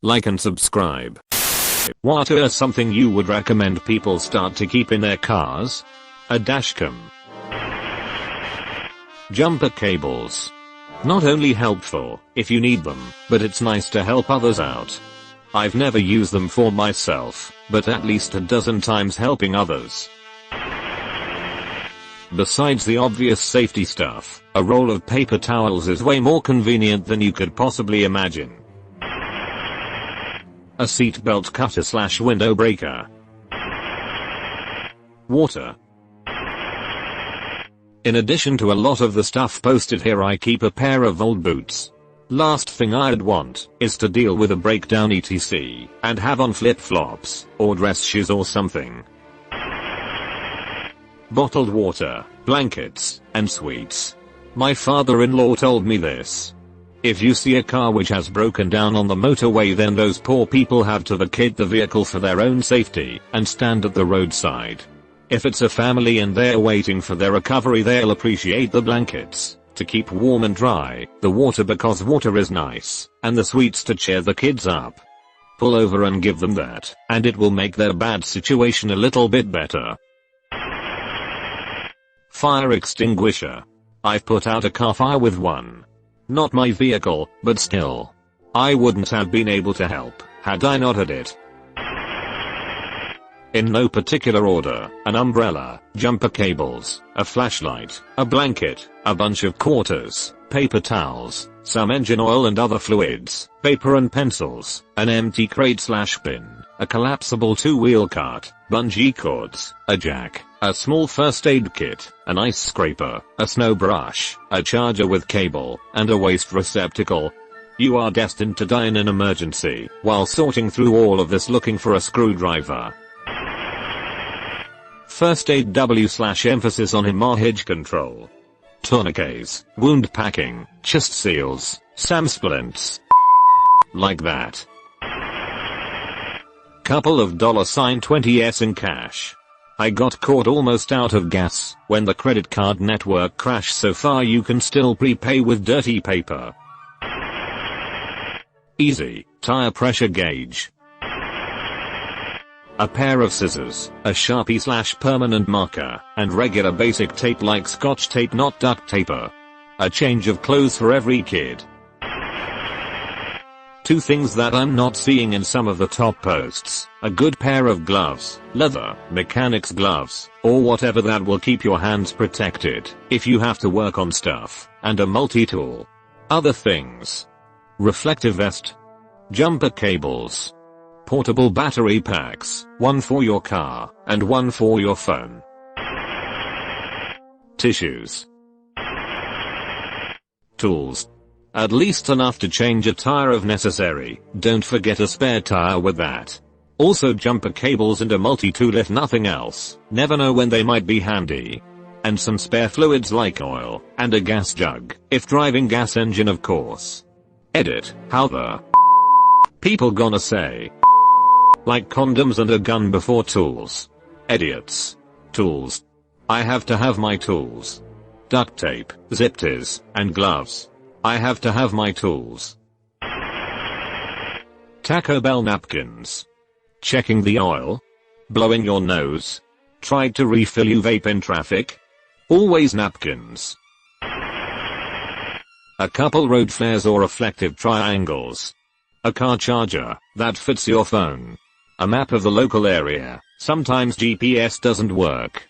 like and subscribe. What are something you would recommend people start to keep in their cars? A dashcam. Jumper cables. Not only helpful if you need them, but it's nice to help others out. I've never used them for myself, but at least a dozen times helping others. Besides the obvious safety stuff, a roll of paper towels is way more convenient than you could possibly imagine. A seatbelt cutter / window breaker. Water. In addition to a lot of the stuff posted here, I keep a pair of old boots. Last thing I'd want is to deal with a breakdown etc. and have on flip-flops or dress shoes or something. Bottled water, blankets, and sweets. My father-in-law told me this. If you see a car which has broken down on the motorway, then those poor people have to vacate the vehicle for their own safety and stand at the roadside. If it's a family and they're waiting for their recovery, they'll appreciate the blankets to keep warm and dry, the water because water is nice, and the sweets to cheer the kids up. Pull over and give them that, and it will make their bad situation a little bit better. Fire extinguisher. I've put out a car fire with one. Not my vehicle, but still. I wouldn't have been able to help had I not had it. In no particular order, an umbrella, jumper cables, a flashlight, a blanket, a bunch of quarters, paper towels, some engine oil and other fluids, paper and pencils, an empty crate / bin, a collapsible 2-wheel cart, bungee cords, a jack, a small first aid kit, an ice scraper, a snow brush, a charger with cable, and a waste receptacle. You are destined to die in an emergency while sorting through all of this looking for a screwdriver. First aid / emphasis on hemorrhage control. Tourniquets, wound packing, chest seals, SAM splints. Like that. Couple of $20s in cash. I got caught almost out of gas when the credit card network crashed. So far you can still prepay with dirty paper. Easy, tire pressure gauge. A pair of scissors, a Sharpie / permanent marker, and regular basic tape like Scotch tape, not duct taper. A change of clothes for every kid. Two things that I'm not seeing in some of the top posts: a good pair of gloves, leather, mechanics gloves, or whatever that will keep your hands protected if you have to work on stuff, and a multi-tool. Other things: reflective vest, jumper cables, portable battery packs, one for your car, and one for your phone. Tissues. Tools. At least enough to change a tire if necessary. Don't forget a spare tire with that. Also jumper cables and a multi-tool if nothing else. Never know when they might be handy. And some spare fluids like oil, and a gas jug, if driving gas engine of course. Edit, how the people gonna say? Like condoms and a gun before tools. Idiots. Tools. I have to have my tools. Duct tape, zip ties, and gloves. I have to have my tools. Taco Bell napkins. Checking the oil? Blowing your nose? Tried to refill you vape in traffic? Always napkins. A couple road flares or reflective triangles. A car charger that fits your phone. A map of the local area. Sometimes GPS doesn't work.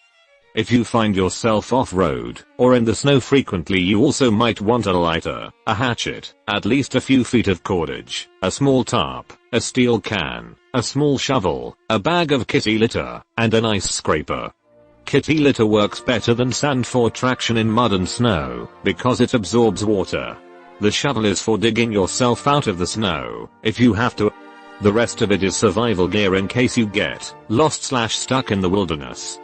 If you find yourself off-road or in the snow frequently, you also might want a lighter, a hatchet, at least a few feet of cordage, a small tarp, a steel can, a small shovel, a bag of kitty litter, and an ice scraper. Kitty litter works better than sand for traction in mud and snow because it absorbs water. The shovel is for digging yourself out of the snow if you have to. The rest of it is survival gear in case you get lost / stuck in the wilderness.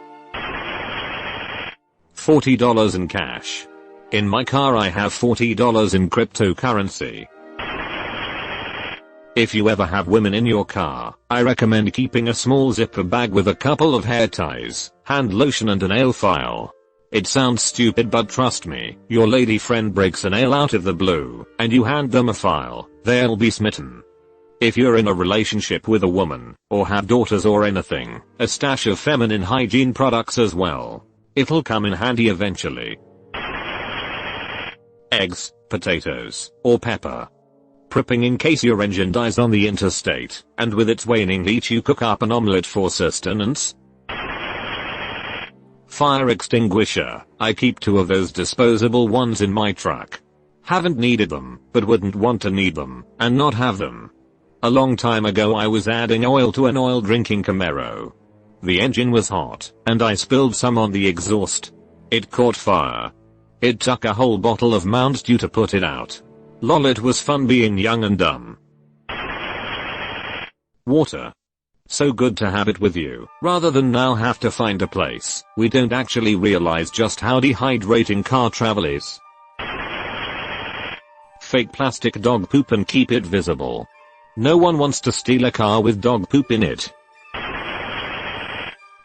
$40 in cash. In my car I have $40 in cryptocurrency. If you ever have women in your car, I recommend keeping a small zipper bag with a couple of hair ties, hand lotion and a nail file. It sounds stupid, but trust me, your lady friend breaks a nail out of the blue, and you hand them a file, they'll be smitten. If you're in a relationship with a woman, or have daughters or anything, a stash of feminine hygiene products as well. It'll come in handy eventually. Eggs, potatoes, or pepper. Prepping in case your engine dies on the interstate, and with its waning heat you cook up an omelette for sustenance. Fire extinguisher. I keep 2 of those disposable ones in my truck. Haven't needed them, but wouldn't want to need them, and not have them. A long time ago I was adding oil to an oil drinking Camaro. The engine was hot, and I spilled some on the exhaust. It caught fire. It took a whole bottle of Mountain Dew to put it out. Lol, it was fun being young and dumb. Water. So good to have it with you, rather than now have to find a place. We don't actually realize just how dehydrating car travel is. Fake plastic dog poop and keep it visible. No one wants to steal a car with dog poop in it.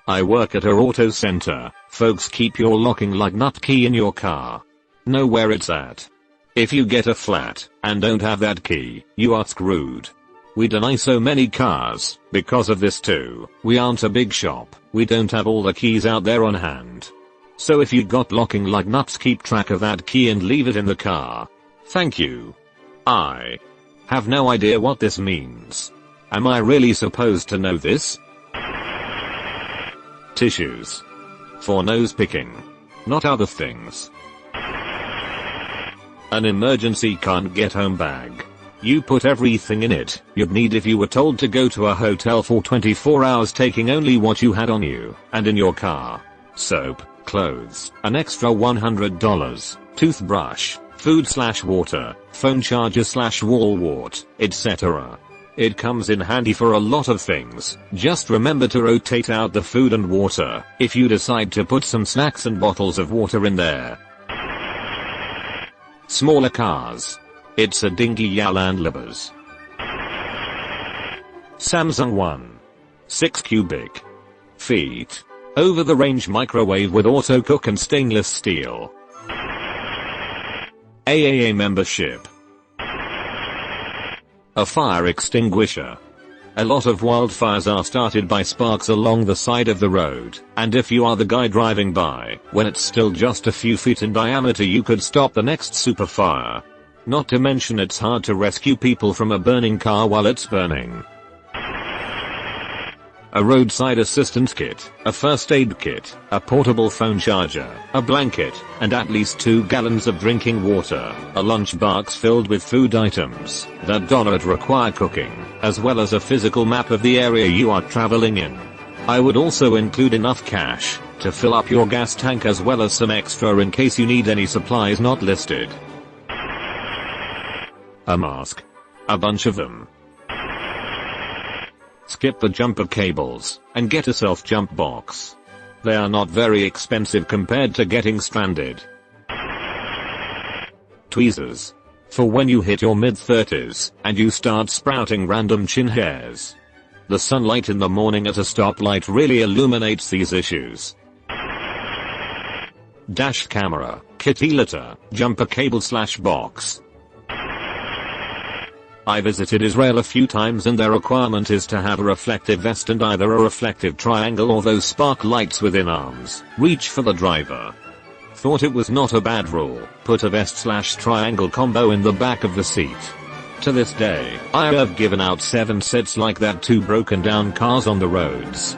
I work at a auto center. Folks, keep your locking like nut key in your car. Know where it's at. If you get a flat and don't have that key, you are screwed. We deny so many cars because of this too. We aren't a big shop. We don't have all the keys out there on hand. So if you got locking like nuts, keep track of that key and leave it in the car. Thank you. I have no idea what this means. Am I really supposed to know this? Tissues. For nose picking. Not other things. An emergency can't get home bag. You put everything in it you'd need if you were told to go to a hotel for 24 hours, taking only what you had on you and in your car. Soap, clothes, an extra $100, toothbrush, food/water, phone charger/wall wart, etc. It comes in handy for a lot of things. Just remember to rotate out the food and water if you decide to put some snacks and bottles of water in there. Smaller cars. It's a dinky Yaland Libers. Samsung 1. 6 cubic feet. Over the range microwave with auto cook and stainless steel. AAA membership. A fire extinguisher. A lot of wildfires are started by sparks along the side of the road, and if you are the guy driving by, when it's still just a few feet in diameter, you could stop the next super fire. Not to mention it's hard to rescue people from a burning car while it's burning. A roadside assistance kit, a first aid kit, a portable phone charger, a blanket, and at least 2 gallons of drinking water, a lunchbox filled with food items that don't require cooking, as well as a physical map of the area you are traveling in. I would also include enough cash to fill up your gas tank, as well as some extra in case you need any supplies not listed. A mask. A bunch of them. Skip the jumper cables and get a self-jump box. They are not very expensive compared to getting stranded. Tweezers. For when you hit your mid-30s and you start sprouting random chin hairs. The sunlight in the morning at a stoplight really illuminates these issues. Dash camera, kitty litter, jumper cable/box. I visited Israel a few times and their requirement is to have a reflective vest and either a reflective triangle or those spark lights within arm's reach for the driver. Thought it was not a bad rule. Put a vest/triangle combo in the back of the seat. To this day, I have given out 7 sets like that to broken down cars on the roads.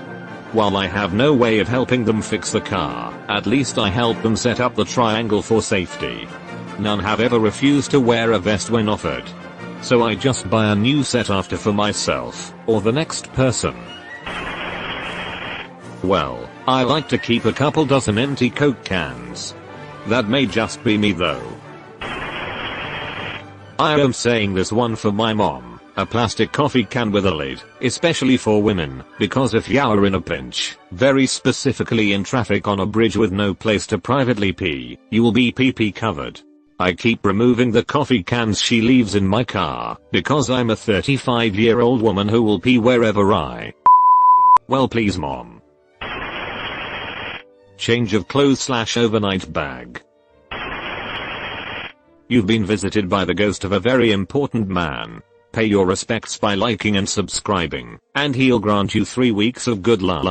While I have no way of helping them fix the car, at least I help them set up the triangle for safety. None have ever refused to wear a vest when offered. So I just buy a new set after for myself, or the next person. Well, I like to keep a couple dozen empty Coke cans. That may just be me though. I am saying this one for my mom. A plastic coffee can with a lid, especially for women, because if you're in a pinch, very specifically in traffic on a bridge with no place to privately pee, you will be pee-pee covered. I keep removing the coffee cans she leaves in my car, because I'm a 35-year-old woman who will pee wherever I. Well, please mom. Change of clothes/overnight bag. You've been visited by the ghost of a very important man. Pay your respects by liking and subscribing, and he'll grant you 3 weeks of good luck.